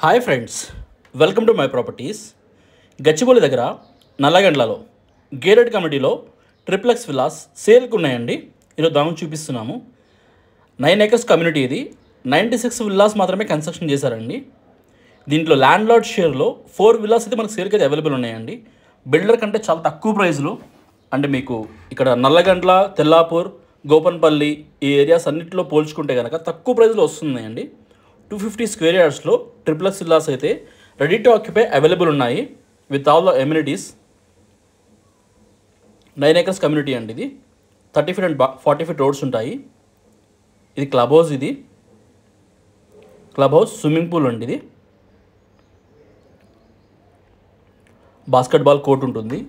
Hi friends, welcome to my properties. Gachibowli దగ్గర నల్లగండ్లలో gated కమ్యూనిటీలో triplex villas సేల్కి ఉన్నాయండి. ఈరోజు దాని చూపిస్తున్నాము. 9 acres కమ్యూనిటీ ఇది. 96 విల్లాస్ మాత్రమే కన్స్ట్రక్షన్ చేశారండి. దీంట్లో ల్యాండ్ లార్డ్ షేర్లో 4 విల్లాస్ అయితే మనకు సేల్కి అయితే అవైలబుల్ ఉన్నాయండి. బిల్డర్ కంటే చాలా తక్కువ ప్రైస్లో, అంటే మీకు ఇక్కడ నల్లగండ్ల, తెల్లాపూర్, గోపన్పల్లి ఈ ఏరియాస్ అన్నింటిలో పోల్చుకుంటే కనుక తక్కువ ప్రైస్లో వస్తున్నాయండి. 250 square yardsలో ట్రిప్లెక్స్ విల్లాస్ అయితే రెడీ టు ఆక్యుపై అవైలబుల్ ఉన్నాయి with all the amenities. 9 acres community అండి ఇది. 30 feet అండ్ 40 feet రోడ్స్ ఉంటాయి. ఇది క్లబ్ హౌస్, ఇది క్లబ్ హౌస్, స్విమ్మింగ్ పూల్ అండి. ఇది బాస్కెట్బాల్ కోర్ట్ ఉంటుంది.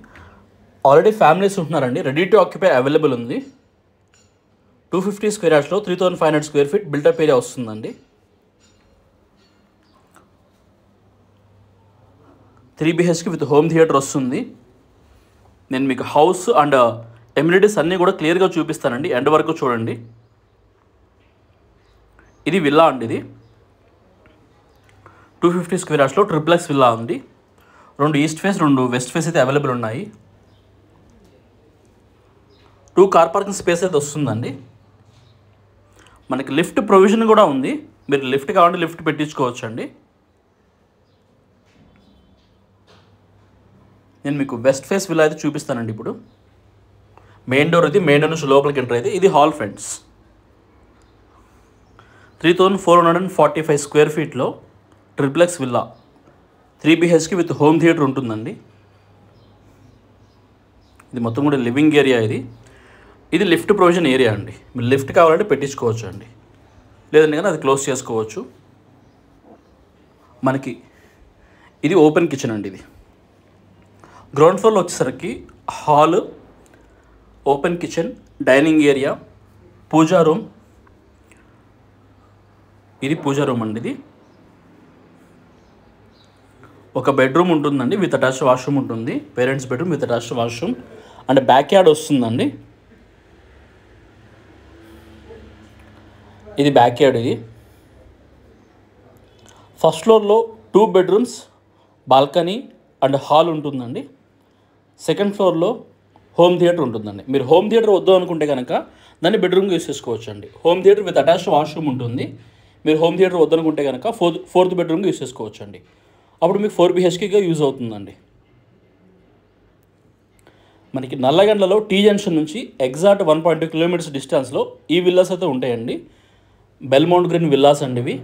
ఆల్రెడీ ఫ్యామిలీస్ ఉంటున్నారండి. రెడీ టు ఆక్యుపై అవైలబుల్ ఉంది. 250 square yardsలో 3500 square feet built-up area వస్తుందండి. 3 BHK విత్ హోమ్ థియేటర్ వస్తుంది. నేను మీకు హౌస్ అండ్ ఎమ్యూనిటీస్ అన్నీ కూడా క్లియర్గా చూపిస్తానండి. ఎండ్ వరకు చూడండి. ఇది విల్లా అండి. ఇది 250 square yardsలో ట్రిప్లెక్స్ విల్లా ఉంది. 2 ఈస్ట్ ఫేస్, 2 వెస్ట్ ఫేస్ అయితే అవైలబుల్ ఉన్నాయి. 2 కార్ పార్కింగ్ స్పేస్ అయితే వస్తుందండి. మనకి లిఫ్ట్ ప్రొవిజన్ కూడా ఉంది. మీరు లిఫ్ట్ కావాలంటే లిఫ్ట్ పెట్టించుకోవచ్చు అండి. నేను మీకు వెస్ట్ ఫేస్ విల్లా అయితే చూపిస్తానండి. ఇప్పుడు మెయిన్ డోర్ ఇది. మెయిన్ డోర్ నుంచి లోపలికి ఎంటర్ అయితే ఇది హాల్ ఫ్రెండ్స్. 3445 square feetలో triplex villa 3 BHK with home theatre ఉంటుందండి. ఇది మొత్తం కూడా లివింగ్ ఏరియా. ఇది లిఫ్ట్ ప్రొవిజన్ ఏరియా అండి. మీరు లిఫ్ట్ కావాలంటే పెట్టించుకోవచ్చు అండి, లేదంటే కానీ అది క్లోజ్ చేసుకోవచ్చు. మనకి ఇది ఓపెన్ కిచెన్ అండి. ఇది గ్రౌండ్ ఫ్లోర్లో వచ్చేసరికి hall, open kitchen, dining area, puja room. ఇది పూజా రూమ్ అండి. ఇది ఒక బెడ్రూమ్ ఉంటుందండి విత్ అటాచ్డ్ వాష్రూమ్ ఉంటుంది. Parents bedroom with attached washroom and back yard వస్తుందండి. ఇది బ్యాక్ యార్డ్. ఇది ఫస్ట్ ఫ్లోర్లో 2 bedrooms, బాల్కనీ అండ్ హాల్ ఉంటుందండి. సెకండ్ ఫ్లోర్లో హోమ్ థియేటర్ ఉంటుందండి. మీరు హోమ్ థియేటర్ వద్దు అనుకుంటే కనుక దాన్ని బెడ్రూమ్గా యూస్ చేసుకోవచ్చు అండి. Home theatre with attached washroom ఉంటుంది. మీరు హోమ్ థియేటర్ వద్దు అనుకుంటే కనుక ఫోర్త్ బెడ్రూమ్గా యూస్ చేసుకోవచ్చు అండి. అప్పుడు మీకు 4 BHKగా యూజ్ అవుతుందండి. మనకి నల్లగండ్లలో టీ జంక్షన్ నుంచి ఎగ్జాక్ట్ 1.2 kilometers డిస్టెన్స్లో ఈ విల్లాస్ అయితే ఉంటాయండి. బెల్మౌంట్ గ్రీన్ విల్లాస్ అండి. ఇవి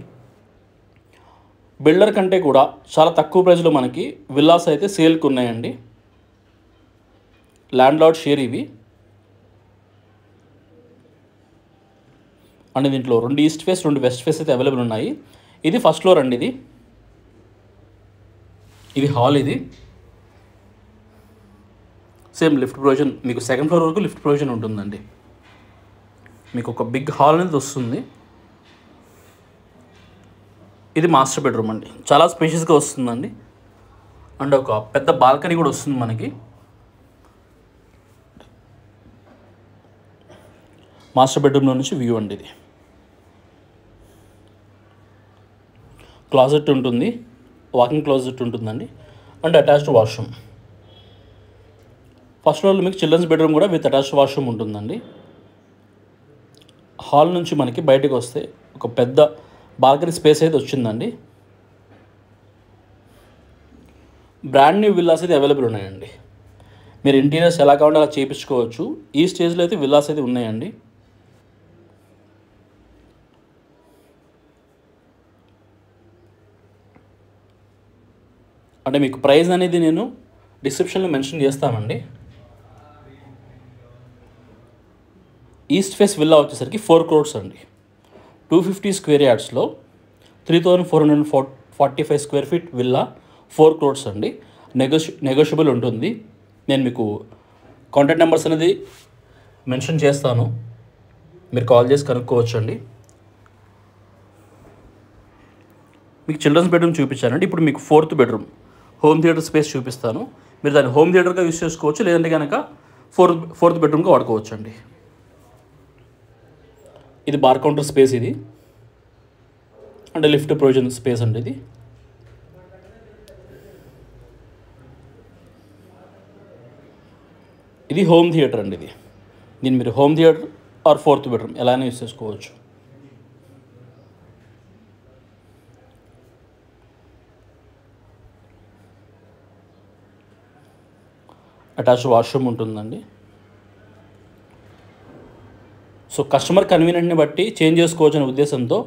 బిల్డర్ కంటే కూడా చాలా తక్కువ ప్రైస్లో మనకి విల్లాస్ అయితే సేల్కి ఉన్నాయండి. ల్యాండ్ లార్డ్ షేర్ ఇవి. అండ్ దీంట్లో 2 ఈస్ట్ ఫేస్, 2 వెస్ట్ ఫేస్ అయితే అవైలబుల్ ఉన్నాయి. ఇది ఫస్ట్ ఫ్లోర్ అండి. ఇది హాల్. ఇది సేమ్ లిఫ్ట్ ప్రొవిజన్ మీకు సెకండ్ ఫ్లోర్ వరకు లిఫ్ట్ ప్రొవిజన్ ఉంటుందండి. మీకు ఒక బిగ్ హాల్ అనేది వస్తుంది. ఇది మాస్టర్ బెడ్రూమ్ అండి. చాలా స్పేషియస్గా వస్తుందండి. అండ్ ఒక పెద్ద బాల్కనీ కూడా వస్తుంది మనకి. మాస్టర్ బెడ్రూమ్లో నుంచి వ్యూ అండి. ఇది క్లాజెట్ ఉంటుంది, వాకింగ్ క్లాజెట్ ఉంటుందండి అండ్ అటాచ్డ్ వాష్రూమ్. ఫస్ట్ ఫ్లోర్లో మీకు చిల్డ్రన్స్ బెడ్రూమ్ కూడా విత్ అటాచ్డ్ వాష్రూమ్ ఉంటుందండి. హాల్ నుంచి మనకి బయటకు వస్తే ఒక పెద్ద బాల్కనీ స్పేస్ అయితే వచ్చిందండి. బ్రాండ్ న్యూ విల్లాస్ అయితే అవైలబుల్ ఉన్నాయండి. మీరు ఇంటీరియర్స్ ఎలా కావాలంటే అలా చేయించుకోవచ్చు. ఈ స్టేజ్లో అయితే విల్లాస్ అయితే ఉన్నాయండి. అంటే మీకు ప్రైస్ అనేది నేను డిస్క్రిప్షన్లో మెన్షన్ చేస్తామండి. ఈస్ట్ ఫేస్ విల్లా వచ్చేసరికి 4 crores అండి. 250 square yardsలో 3445 square feet villa 4 crores అండి. నెగోషియబుల్ ఉంటుంది. నేను మీకు కాంటాక్ట్ నెంబర్స్ అనేది మెన్షన్ చేస్తాను. మీరు కాల్ చేసి కనుక్కోవచ్చు అండి. మీకు చిల్డ్రన్స్ బెడ్రూమ్ చూపించానండి. ఇప్పుడు మీకు 4th bedroom home theatre space చూపిస్తాను. మీరు దాన్ని హోమ్ థియేటర్గా యూస్ చేసుకోవచ్చు, లేదంటే కనుక ఫోర్త్ బెడ్రూమ్గా వాడుకోవచ్చు అండి. ఇది బార్ కౌంటర్ స్పేస్. ఇది అంటే లిఫ్ట్ ప్రొవిజన్ స్పేస్ అండి. ఇది ఇది హోమ్ థియేటర్ అండి. దీన్ని మీరు home theatre are 4th bedroom ఎలా అయినా యూస్ చేసుకోవచ్చు. అటాచ్డ్ వాష్రూమ్ ఉంటుందండి. సో కస్టమర్ కన్వీనియంట్ని బట్టి చేంజ్ చేసుకోవచ్చు అనే ఉద్దేశంతో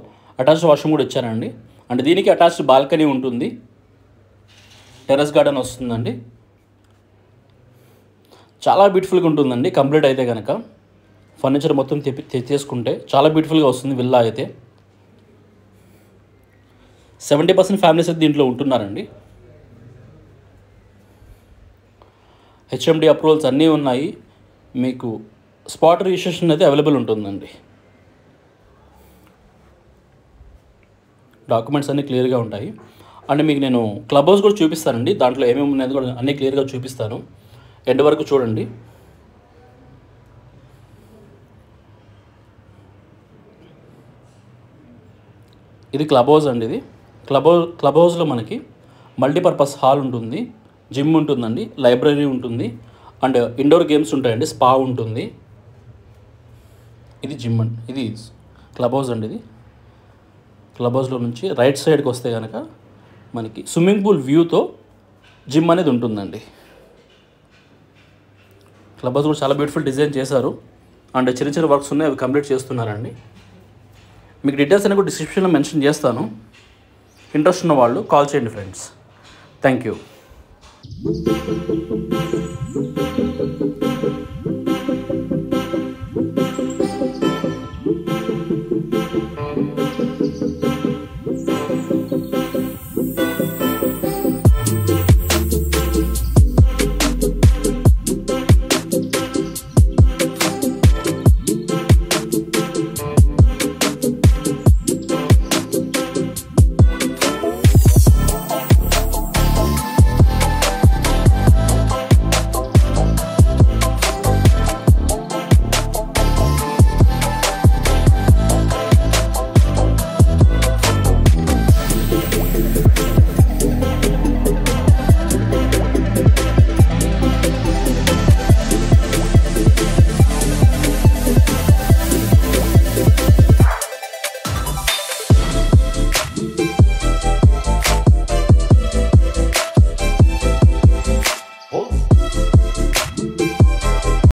అటాచ్డ్ వాష్రూమ్ కూడా ఇచ్చానండి. అంటే దీనికి అటాచ్డ్ బాల్కనీ ఉంటుంది, టెర్రస్ గార్డెన్ వస్తుందండి. చాలా బ్యూటిఫుల్గా ఉంటుందండి. కంప్లీట్ అయితే కనుక ఫర్నిచర్ మొత్తం తెచ్చేసుకుంటే చాలా బ్యూటిఫుల్గా వస్తుంది విల్లా అయితే. 70% ఫ్యామిలీస్ అయితే దీంట్లో ఉంటున్నారండి. హెచ్ఎండి అప్రూవల్స్ అన్నీ ఉన్నాయి. మీకు స్పాట్ రిజిస్ట్రేషన్ అయితే అవైలబుల్ ఉంటుందండి. డాక్యుమెంట్స్ అన్నీ క్లియర్గా ఉంటాయి. అండ్ మీకు నేను క్లబ్ హౌస్ కూడా చూపిస్తానండి. దాంట్లో ఏమేమి ఉన్నది కూడా అన్నీ క్లియర్గా చూపిస్తాను. ఎండ్ వరకు చూడండి. ఇది క్లబ్ హౌస్ అండి. ఇది క్లబ్ హౌస్లో మనకి మల్టీపర్పస్ హాల్ ఉంటుంది, జిమ్ ఉంటుందండి, లైబ్రరీ ఉంటుంది, అండ్ ఇండోర్ గేమ్స్ ఉంటాయండి, స్పా ఉంటుంది. ఇది జిమ్ అండి. ఇది క్లబ్ హౌస్ అండి. ఇది క్లబ్ హౌస్లో నుంచి రైట్ సైడ్కి వస్తే కనుక మనకి స్విమ్మింగ్ పూల్ వ్యూతో జిమ్ అనేది ఉంటుందండి. క్లబ్ హౌస్ కూడా చాలా బ్యూటిఫుల్ డిజైన్ చేశారు. అండ్ చిన్న చిన్న వర్క్స్ ఉన్నాయి, అవి కంప్లీట్ చేస్తున్నారండి. మీకు డీటెయిల్స్ అనేది కూడా డిస్క్రిప్షన్లో మెన్షన్ చేస్తాను. ఇంట్రెస్ట్ ఉన్న వాళ్ళు కాల్ చేయండి ఫ్రెండ్స్. Thank you.